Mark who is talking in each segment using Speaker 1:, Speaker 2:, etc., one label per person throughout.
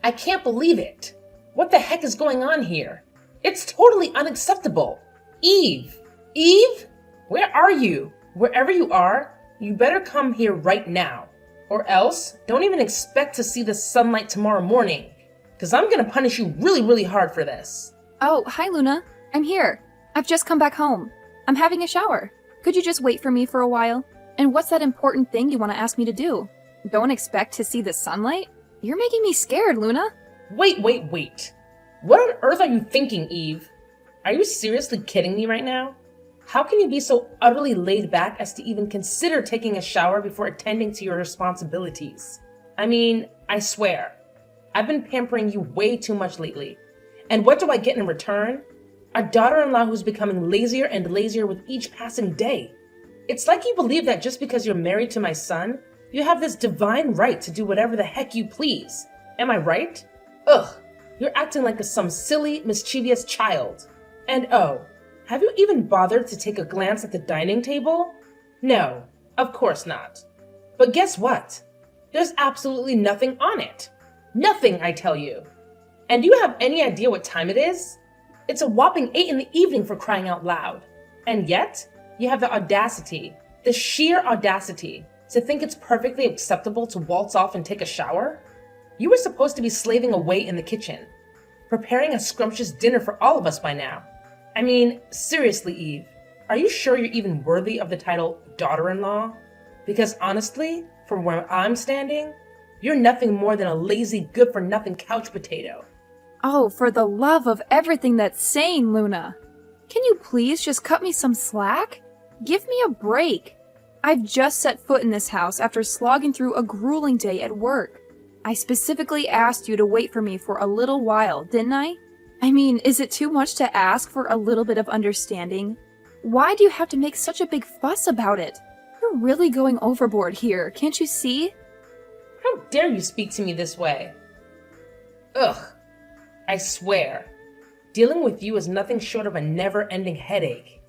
Speaker 1: I can't believe it. What the heck is going on here? It's totally unacceptable. Eve! Eve? Where are you? Wherever you are, you better come here right now. Or else, don't even expect to see the sunlight tomorrow morning. Because I'm gonna punish you really, really hard for this.
Speaker 2: Oh, hi Luna. I'm here. I've just come back home. I'm having a shower. Could you just wait for me for a while? And what's that important thing you want to ask me to do? Don't expect to see the sunlight? You're making me scared, Luna.
Speaker 1: Wait. What on earth are you thinking, Eve? Are you seriously kidding me right now? How can you be so utterly laid back as to even consider taking a shower before attending to your responsibilities? I mean, I swear, I've been pampering you way too much lately. And what do I get in return? A daughter-in-law who's becoming lazier and lazier with each passing day. It's like you believe that just because you're married to my son, you have this divine right to do whatever the heck you please. Am I right? Ugh, you're acting like some silly, mischievous child. And oh, have you even bothered to take a glance at the dining table? No, of course not. But guess what? There's absolutely nothing on it. Nothing, I tell you. And do you have any idea what time it is? It's a whopping 8 in the evening, for crying out loud. And yet, you have the audacity, the sheer audacity, to think it's perfectly acceptable to waltz off and take a shower? You were supposed to be slaving away in the kitchen, preparing a scrumptious dinner for all of us by now. I mean, seriously, Eve, are you sure you're even worthy of the title daughter-in-law? Because honestly, from where I'm standing, you're nothing more than a lazy, good-for-nothing couch potato.
Speaker 2: Oh, for the love of everything that's sane, Luna. Can you please just cut me some slack? Give me a break. I've just set foot in this house after slogging through a grueling day at work. I specifically asked you to wait for me for a little while, didn't I? I mean, is it too much to ask for a little bit of understanding? Why do you have to make such a big fuss about it? You're really going overboard here, can't you see?
Speaker 1: How dare you speak to me this way? Ugh, I swear, dealing with you is nothing short of a never-ending headache.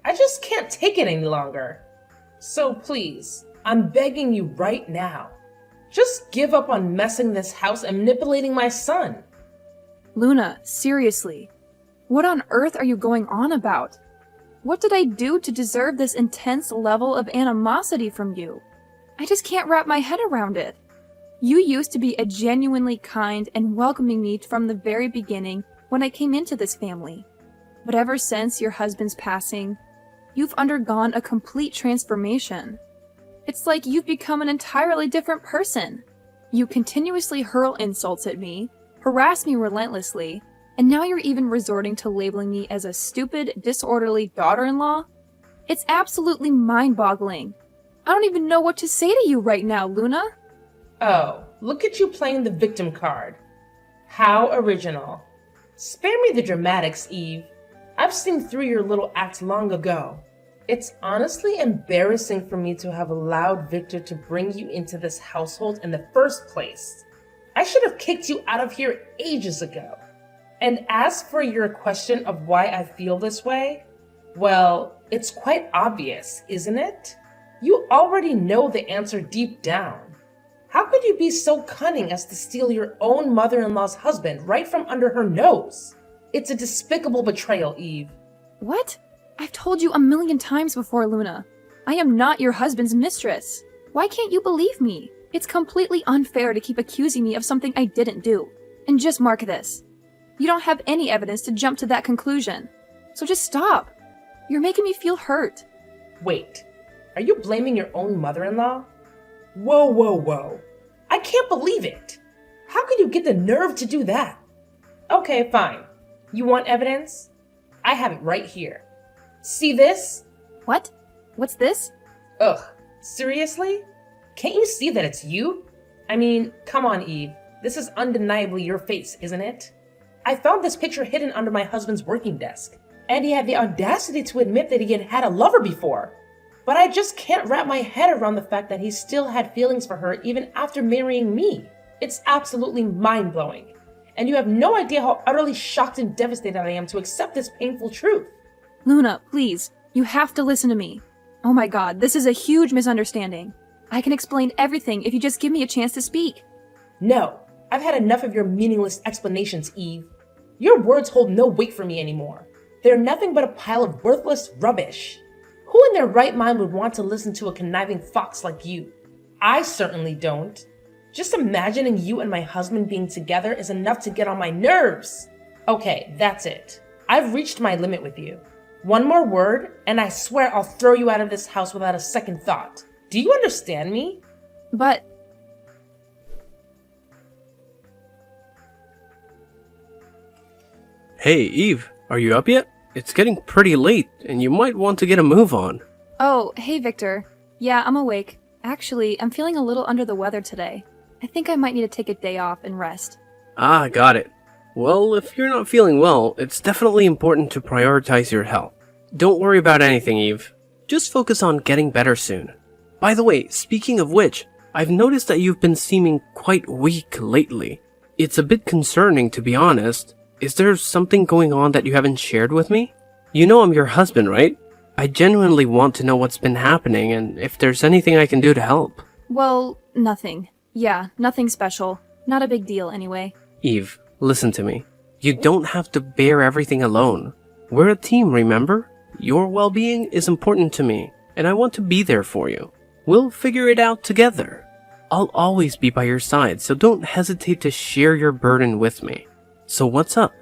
Speaker 1: I just can't take it any longer. So please, I'm begging you right now, just give up on messing this house and manipulating my son.
Speaker 2: Luna, seriously, what on earth are you going on about? What did I do to deserve this intense level of animosity from you? I just can't wrap my head around it. You used to be a genuinely kind and welcoming me from the very beginning when I came into this family. But ever since your husband's passing, you've undergone a complete transformation. It's like you've become an entirely different person. You continuously hurl insults at me, harass me relentlessly, and now you're even resorting to labeling me as a stupid, disorderly daughter-in-law? It's absolutely mind-boggling. I don't even know what to say to you right now, Luna.
Speaker 1: Oh, look at you playing the victim card. How original. Spare me the dramatics, Eve. I've seen through your little act long ago. It's honestly embarrassing for me to have allowed Victor to bring you into this household in the first place. I should have kicked you out of here ages ago. And as for your question of why I feel this way, well, it's quite obvious, isn't it? You already know the answer deep down. How could you be so cunning as to steal your own mother-in-law's husband right from under her nose? It's a despicable betrayal, Eve.
Speaker 2: What? I've told you a million times before, Luna. I am not your husband's mistress. Why can't you believe me? It's completely unfair to keep accusing me of something I didn't do. And just mark this. You don't have any evidence to jump to that conclusion. So just stop. You're making me feel hurt.
Speaker 1: Wait, are you blaming your own mother-in-law? Whoa. I can't believe it. How could you get the nerve to do that? Okay, fine. You want evidence? I have it right here. See this?
Speaker 2: What? What's this?
Speaker 1: Ugh, seriously? Can't you see that it's you? I mean, come on, Eve. This is undeniably your face, isn't it? I found this picture hidden under my husband's working desk, and he had the audacity to admit that he had had a lover before. But I just can't wrap my head around the fact that he still had feelings for her even after marrying me. It's absolutely mind-blowing. And you have no idea how utterly shocked and devastated I am to accept this painful truth.
Speaker 2: Luna, please, you have to listen to me. Oh my god, this is a huge misunderstanding. I can explain everything if you just give me a chance to speak.
Speaker 1: No, I've had enough of your meaningless explanations, Eve. Your words hold no weight for me anymore. They're nothing but a pile of worthless rubbish. Who in their right mind would want to listen to a conniving fox like you? I certainly don't. Just imagining you and my husband being together is enough to get on my nerves. Okay, that's it. I've reached my limit with you. One more word, and I swear I'll throw you out of this house without a second thought. Do you understand me?
Speaker 2: But
Speaker 3: Hey, Eve, are you up yet? It's getting pretty late, and you might want to get a move on.
Speaker 2: oh, hey Victor. Yeah, I'm awake. Actually, I'm feeling a little under the weather today. I think I might need to take a day off and rest.
Speaker 3: Ah, got it. Well, if you're not feeling well, it's definitely important to prioritize your health. Don't worry about anything, Eve. Just focus on getting better soon. By the way, speaking of which, I've noticed that you've been seeming quite weak lately. It's a bit concerning, to be honest. Is there something going on that you haven't shared with me? You know I'm your husband, right? I genuinely want to know what's been happening and if there's anything I can do to help.
Speaker 2: Well, nothing. Yeah, nothing special. Not a big deal anyway.
Speaker 3: Eve, listen to me. You don't have to bear everything alone. We're a team, remember? Your well-being is important to me, and I want to be there for you. We'll figure it out together. I'll always be by your side, so don't hesitate to share your burden with me. So what's up?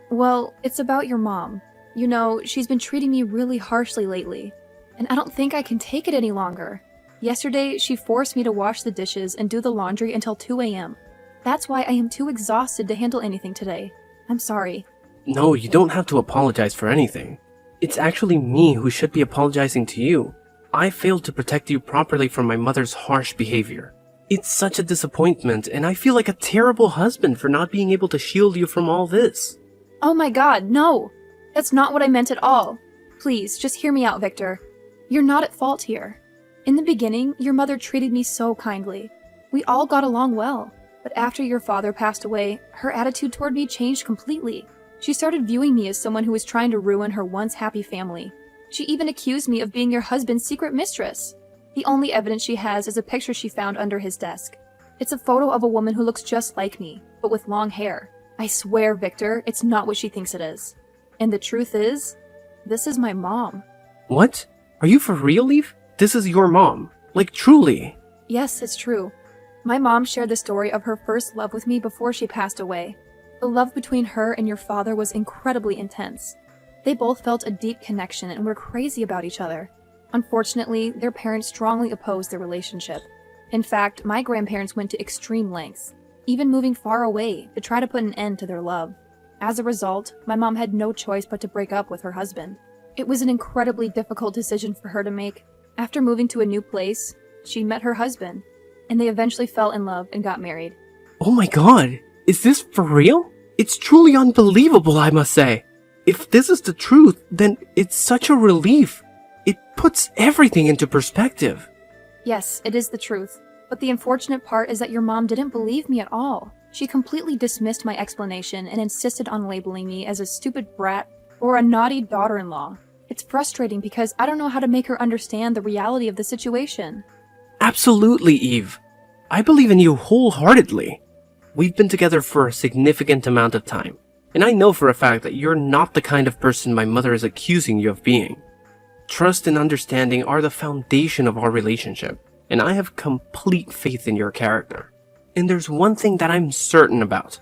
Speaker 2: Well, it's about your mom. You know, she's been treating me really harshly lately, and I don't think I can take it any longer. Yesterday, she forced me to wash the dishes and do the laundry until 2 a.m. That's why I am too exhausted to handle anything today. I'm sorry.
Speaker 3: No, you don't have to apologize for anything. It's actually me who should be apologizing to you. I failed to protect you properly from my mother's harsh behavior. It's such a disappointment, and I feel like a terrible husband for not being able to shield you from all this.
Speaker 2: Oh my god, no! That's not what I meant at all. Please, just hear me out, Victor. You're not at fault here. In the beginning, your mother treated me so kindly. We all got along well. But after your father passed away, her attitude toward me changed completely. She started viewing me as someone who was trying to ruin her once happy family. She even accused me of being your husband's secret mistress. The only evidence she has is a picture she found under his desk. It's a photo of a woman who looks just like me, but with long hair. I swear, Victor, it's not what she thinks it is. And the truth is, this is my mom.
Speaker 3: What? Are you for real, Eve? This is your mom. Like, truly.
Speaker 2: Yes, it's true. My mom shared the story of her first love with me before she passed away. The love between her and your father was incredibly intense. They both felt a deep connection and were crazy about each other. Unfortunately, their parents strongly opposed their relationship. In fact, my grandparents went to extreme lengths, even moving far away to try to put an end to their love. As a result, my mom had no choice but to break up with her husband. It was an incredibly difficult decision for her to make. After moving to a new place, she met her husband, and they eventually fell in love and got married.
Speaker 3: Oh my god, is this for real? It's truly unbelievable, I must say. If this is the truth, then it's such a relief. It puts everything into perspective.
Speaker 2: Yes, it is the truth. But the unfortunate part is that your mom didn't believe me at all. She completely dismissed my explanation and insisted on labeling me as a stupid brat or a naughty daughter-in-law. It's frustrating because I don't know how to make her understand the reality of the situation.
Speaker 3: Absolutely, Eve. I believe in you wholeheartedly. We've been together for a significant amount of time, and I know for a fact that you're not the kind of person my mother is accusing you of being. Trust and understanding are the foundation of our relationship, and I have complete faith in your character. And there's one thing that I'm certain about,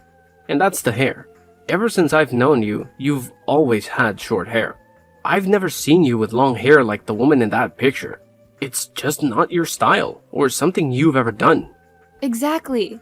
Speaker 3: and that's the hair. Ever since I've known you, you've always had short hair. I've never seen you with long hair like the woman in that picture. It's just not your style, or something you've ever done.
Speaker 2: Exactly.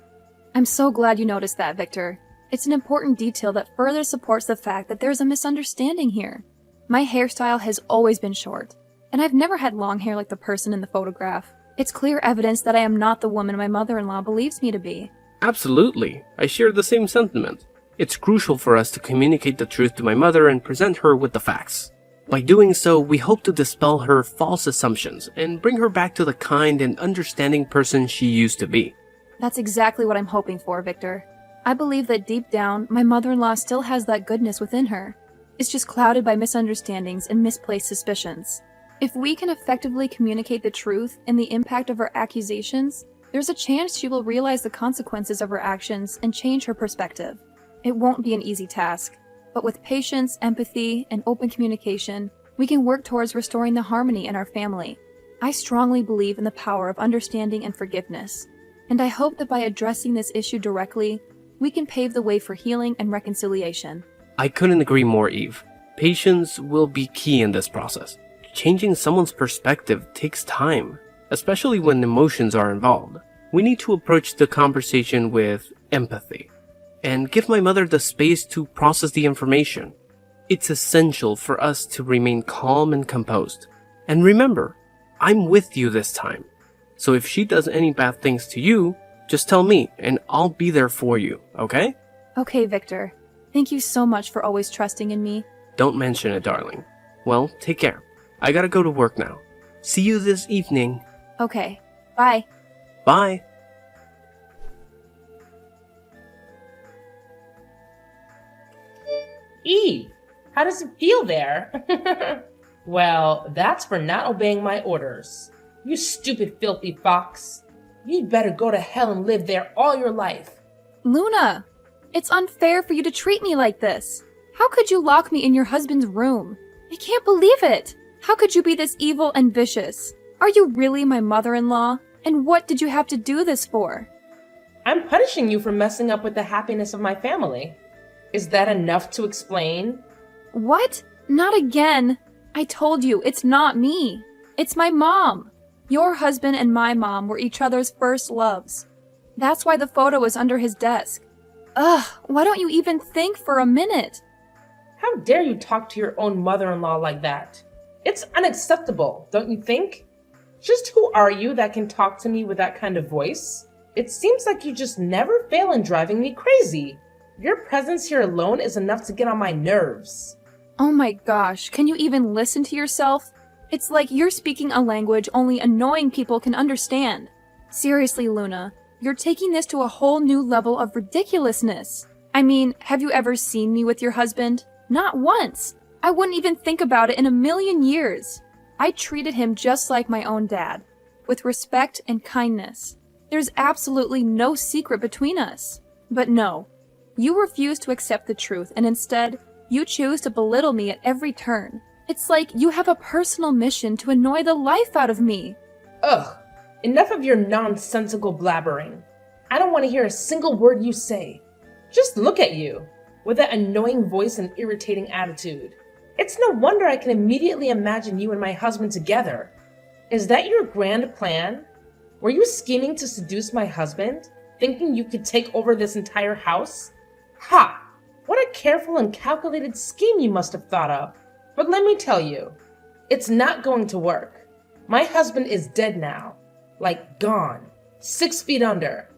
Speaker 2: I'm so glad you noticed that, Victor. It's an important detail that further supports the fact that there's a misunderstanding here. My hairstyle has always been short, and I've never had long hair like the person in the photograph. It's clear evidence that I am not the woman my mother-in-law believes me to be.
Speaker 3: Absolutely. I share the same sentiment. It's crucial for us to communicate the truth to my mother and present her with the facts. By doing so, we hope to dispel her false assumptions and bring her back to the kind and understanding person she used to be.
Speaker 2: That's exactly what I'm hoping for, Victor. I believe that deep down, my mother-in-law still has that goodness within her. It's just clouded by misunderstandings and misplaced suspicions. If we can effectively communicate the truth and the impact of our accusations, there's a chance she will realize the consequences of her actions and change her perspective. It won't be an easy task, but with patience, empathy, and open communication, we can work towards restoring the harmony in our family. I strongly believe in the power of understanding and forgiveness, and I hope that by addressing this issue directly, we can pave the way for healing and reconciliation.
Speaker 3: I couldn't agree more, Eve. Patience will be key in this process. Changing someone's perspective takes time, especially when emotions are involved. We need to approach the conversation with empathy and give my mother the space to process the information. It's essential for us to remain calm and composed. And remember, I'm with you this time. So if she does any bad things to you, just tell me and I'll be there for you, okay?
Speaker 2: Okay, Victor. Thank you so much for always trusting in me.
Speaker 3: Don't mention it, darling. Well, take care. I gotta go to work now. See you this evening.
Speaker 2: Okay. Bye.
Speaker 3: Bye.
Speaker 1: Eve, how does it feel there? Well, that's for not obeying my orders. You stupid, filthy fox. You'd better go to hell and live there all your life.
Speaker 2: Luna! It's unfair for you to treat me like this. How could you lock me in your husband's room? I can't believe it. How could you be this evil and vicious? Are you really my mother-in-law? And what did you have to do this for?
Speaker 1: I'm punishing you for messing up with the happiness of my family. Is that enough to explain?
Speaker 2: What? Not again. I told you, it's not me. It's my mom. Your husband and my mom were each other's first loves. That's why the photo is under his desk. Ugh, why don't you even think for a minute?
Speaker 1: How dare you talk to your own mother-in-law like that? It's unacceptable, don't you think? Just who are you that can talk to me with that kind of voice? It seems like you just never fail in driving me crazy. Your presence here alone is enough to get on my nerves.
Speaker 2: Oh my gosh, can you even listen to yourself? It's like you're speaking a language only annoying people can understand. Seriously, Luna, you're taking this to a whole new level of ridiculousness. I mean, have you ever seen me with your husband? Not once. I wouldn't even think about it in a million years. I treated him just like my own dad, with respect and kindness. There's absolutely no secret between us. But no, you refuse to accept the truth, and instead, you choose to belittle me at every turn. It's like you have a personal mission to annoy the life out of me.
Speaker 1: Ugh, enough of your nonsensical blabbering. I don't want to hear a single word you say. Just look at you, with that annoying voice and irritating attitude. It's no wonder I can immediately imagine you and my husband together. Is that your grand plan? Were you scheming to seduce my husband, thinking you could take over this entire house? Ha! What a careful and calculated scheme you must have thought of. But let me tell you, it's not going to work. My husband is dead now. Like gone. 6 feet under.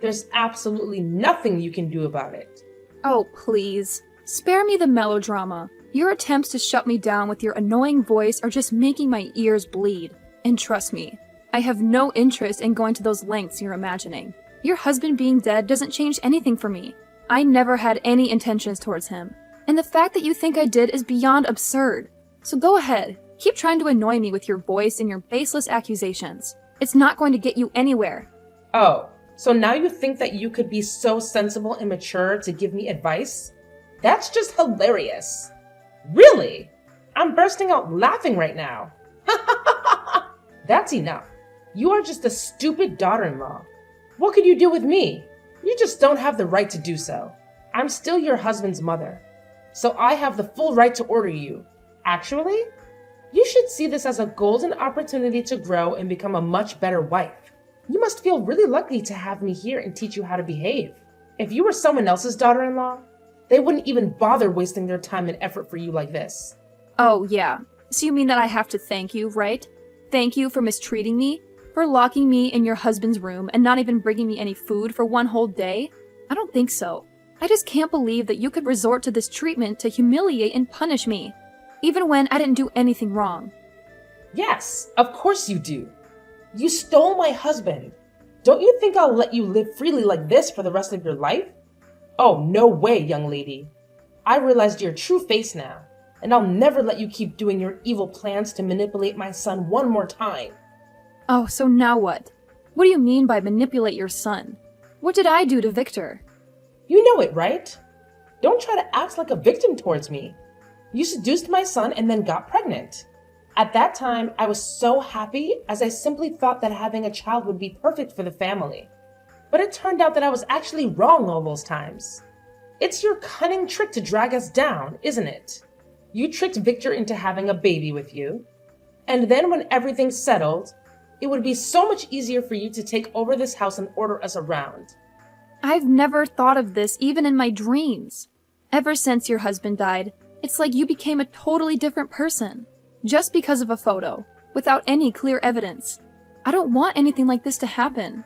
Speaker 1: There's absolutely nothing you can do about it.
Speaker 2: Oh, please. Spare me the melodrama. Your attempts to shut me down with your annoying voice are just making my ears bleed. And trust me, I have no interest in going to those lengths you're imagining. Your husband being dead doesn't change anything for me. I never had any intentions towards him. And the fact that you think I did is beyond absurd. So go ahead. Keep trying to annoy me with your voice and your baseless accusations. It's not going to get you anywhere.
Speaker 1: Oh, so now you think that you could be so sensible and mature to give me advice? That's just hilarious. Really? I'm bursting out laughing right now. That's enough. You are just a stupid daughter-in-law. What could you do with me? You just don't have the right to do so. I'm still your husband's mother, so I have the full right to order you. Actually, you should see this as a golden opportunity to grow and become a much better wife. You must feel really lucky to have me here and teach you how to behave. If you were someone else's daughter-in-law, they wouldn't even bother wasting their time and effort for you like this.
Speaker 2: Oh, yeah. So you mean that I have to thank you, right? Thank you for mistreating me? For locking me in your husband's room and not even bringing me any food for one whole day? I don't think so. I just can't believe that you could resort to this treatment to humiliate and punish me, even when I didn't do anything wrong.
Speaker 1: Yes, of course you do. You stole my husband. Don't you think I'll let you live freely like this for the rest of your life? Oh, no way, young lady. I realized your true face now, and I'll never let you keep doing your evil plans to manipulate my son one more time.
Speaker 2: Oh, so now what? What do you mean by manipulate your son? What did I do to Victor?
Speaker 1: You know it, right? Don't try to act like a victim towards me. You seduced my son and then got pregnant. At that time, I was so happy as I simply thought that having a child would be perfect for the family. But it turned out that I was actually wrong all those times. It's your cunning trick to drag us down, isn't it? You tricked Victor into having a baby with you. And then when everything's settled, it would be so much easier for you to take over this house and order us around.
Speaker 2: I've never thought of this even in my dreams. Ever since your husband died, it's like you became a totally different person. Just because of a photo, without any clear evidence. I don't want anything like this to happen.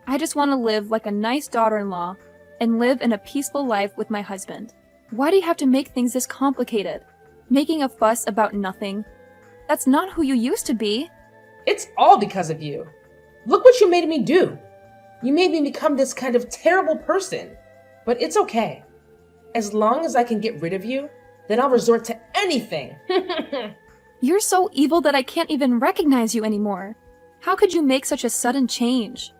Speaker 2: I just want to live like a nice daughter-in-law and live in a peaceful life with my husband. Why do you have to make things this complicated? Making a fuss about nothing? That's not who you used to be.
Speaker 1: It's all because of you. Look what you made me do. You made me become this kind of terrible person. But it's okay. As long as I can get rid of you, then I'll resort to anything.
Speaker 2: You're so evil that I can't even recognize you anymore. How could you make such a sudden change?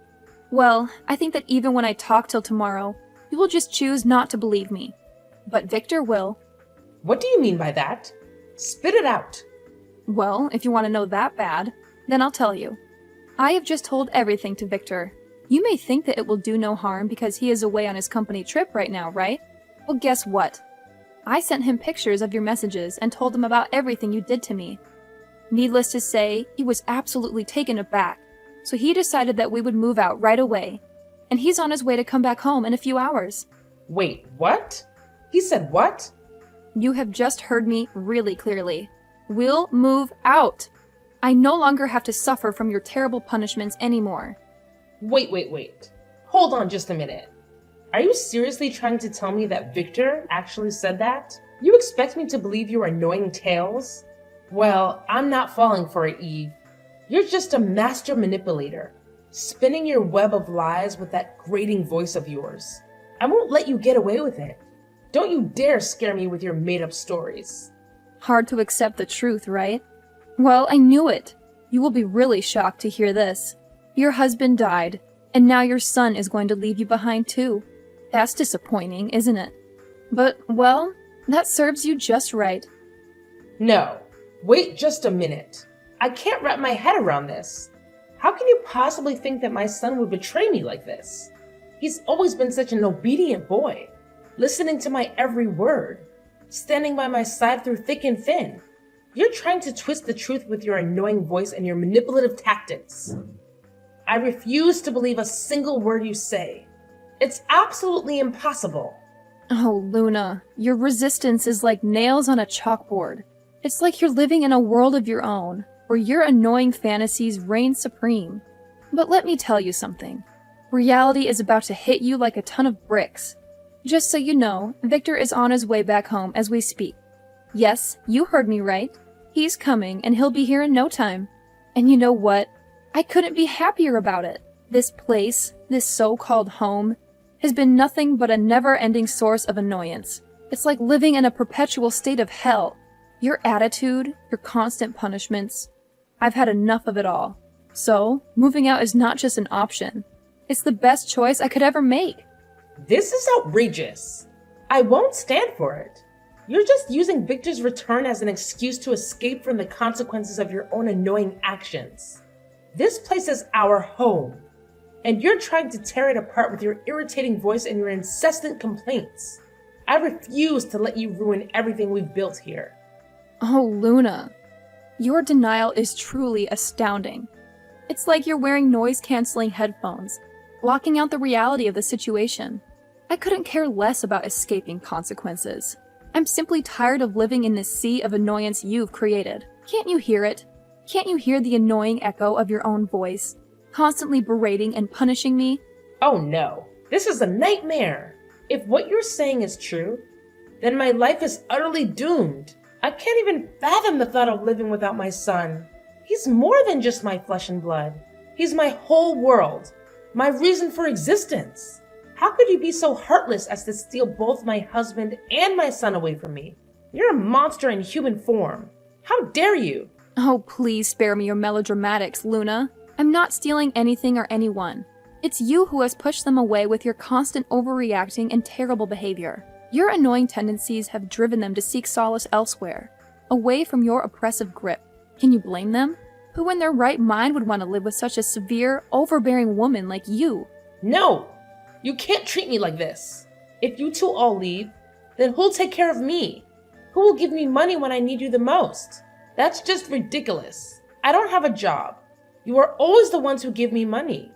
Speaker 2: Well, I think that even when I talk till tomorrow, you will just choose not to believe me. But Victor will.
Speaker 1: What do you mean by that? Spit it out.
Speaker 2: Well, if you want to know that bad, then I'll tell you. I have just told everything to Victor. You may think that it will do no harm because he is away on his company trip right now, right? Well, guess what? I sent him pictures of your messages and told him about everything you did to me. Needless to say, he was absolutely taken aback, so he decided that we would move out right away. And he's on his way to come back home in a few hours.
Speaker 1: Wait, what? He said what?
Speaker 2: You have just heard me really clearly. We'll move out. I no longer have to suffer from your terrible punishments anymore.
Speaker 1: Wait. Hold on just a minute. Are you seriously trying to tell me that Victor actually said that? You expect me to believe your annoying tales? Well, I'm not falling for it, Eve. You're just a master manipulator, spinning your web of lies with that grating voice of yours. I won't let you get away with it. Don't you dare scare me with your made-up stories.
Speaker 2: Hard to accept the truth, right? Well, I knew it. You will be really shocked to hear this. Your husband died, and now your son is going to leave you behind too. That's disappointing, isn't it? But, well, that serves you just right.
Speaker 1: No, wait just a minute. I can't wrap my head around this. How can you possibly think that my son would betray me like this? He's always been such an obedient boy, listening to my every word, standing by my side through thick and thin. You're trying to twist the truth with your annoying voice and your manipulative tactics. I refuse to believe a single word you say. It's absolutely impossible.
Speaker 2: Oh, Luna, your resistance is like nails on a chalkboard. It's like you're living in a world of your own, where your annoying fantasies reign supreme. But let me tell you something. Reality is about to hit you like a ton of bricks. Just so you know, Victor is on his way back home as we speak. Yes, you heard me right. He's coming, and he'll be here in no time. And you know what? I couldn't be happier about it. This place, this so-called home, has been nothing but a never-ending source of annoyance. It's like living in a perpetual state of hell. Your attitude, your constant punishments. I've had enough of it all. So, moving out is not just an option. It's the best choice I could ever make.
Speaker 1: This is outrageous. I won't stand for it. You're just using Victor's return as an excuse to escape from the consequences of your own annoying actions. This place is our home, and you're trying to tear it apart with your irritating voice and your incessant complaints. I refuse to let you ruin everything we've built here.
Speaker 2: Oh, Luna. Your denial is truly astounding. It's like you're wearing noise-canceling headphones, blocking out the reality of the situation. I couldn't care less about escaping consequences. I'm simply tired of living in this sea of annoyance you've created. Can't you hear it? Can't you hear the annoying echo of your own voice, constantly berating and punishing me?
Speaker 1: Oh no, this is a nightmare. If what you're saying is true, then my life is utterly doomed. I can't even fathom the thought of living without my son. He's more than just my flesh and blood. He's my whole world, my reason for existence. How could you be so heartless as to steal both my husband and my son away from me? You're a monster in human form. How dare you?
Speaker 2: Oh, please spare me your melodramatics, Luna. I'm not stealing anything or anyone. It's you who has pushed them away with your constant overreacting and terrible behavior. Your annoying tendencies have driven them to seek solace elsewhere, away from your oppressive grip. Can you blame them? Who in their right mind would want to live with such a severe, overbearing woman like you?
Speaker 1: No! You can't treat me like this. If you two all leave, then who'll take care of me? Who will give me money when I need you the most? That's just ridiculous. I don't have a job. You are always the ones who give me money.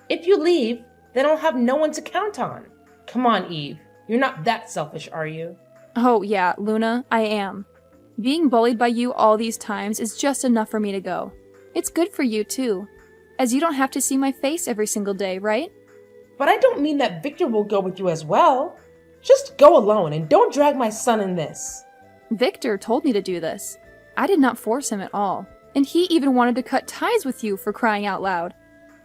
Speaker 1: If you leave, then I'll have no one to count on. Come on, Eve. You're not that selfish, are you?
Speaker 2: Oh yeah, Luna, I am. Being bullied by you all these times is just enough for me to go. It's good for you too, as you don't have to see my face every single day, right?
Speaker 1: But I don't mean that Victor will go with you as well. Just go alone and don't drag my son in this.
Speaker 2: Victor told me to do this. I did not force him at all. And he even wanted to cut ties with you, for crying out loud.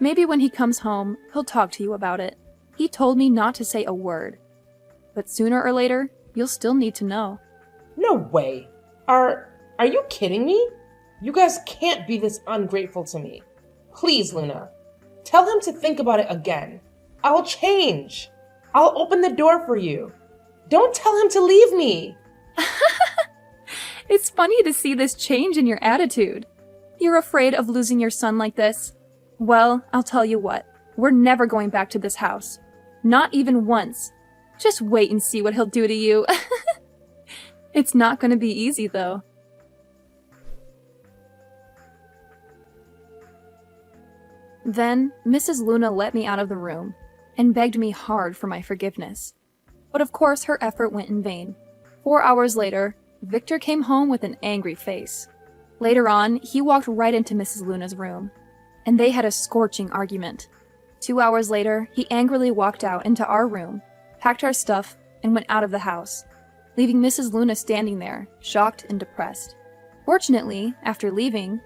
Speaker 2: Maybe when he comes home, he'll talk to you about it. He told me not to say a word. But sooner or later, you'll still need to know.
Speaker 1: No way. Are you kidding me? You guys can't be this ungrateful to me. Please, Luna. Tell him to think about it again. I'll change. I'll open the door for you. Don't tell him to leave me.
Speaker 2: It's funny to see this change in your attitude. You're afraid of losing your son like this? Well, I'll tell you what. We're never going back to this house. Not even once. Just wait and see what he'll do to you. It's not going to be easy, though. Then, Mrs. Luna let me out of the room and begged me hard for my forgiveness. But of course, her effort went in vain. 4 hours later, Victor came home with an angry face. Later on, he walked right into Mrs. Luna's room, and they had a scorching argument. 2 hours later, he angrily walked out into our room, packed our stuff, and went out of the house, leaving Mrs. Luna standing there, shocked and depressed. Fortunately, after leaving,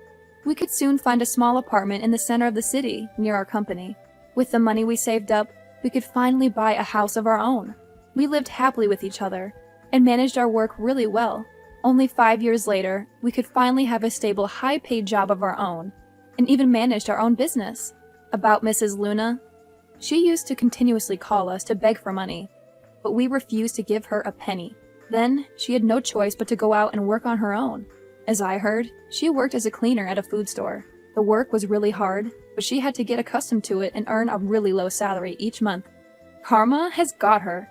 Speaker 2: we could soon find a small apartment in the center of the city, near our company. With the money we saved up, we could finally buy a house of our own. We lived happily with each other, and managed our work really well. Only 5 years later, we could finally have a stable, high-paid job of our own, and even managed our own business. About Mrs. Luna, she used to continuously call us to beg for money, but we refused to give her a penny. Then, she had no choice but to go out and work on her own. As I heard, she worked as a cleaner at a food store. The work was really hard, but she had to get accustomed to it and earn a really low salary each month. Karma has got her.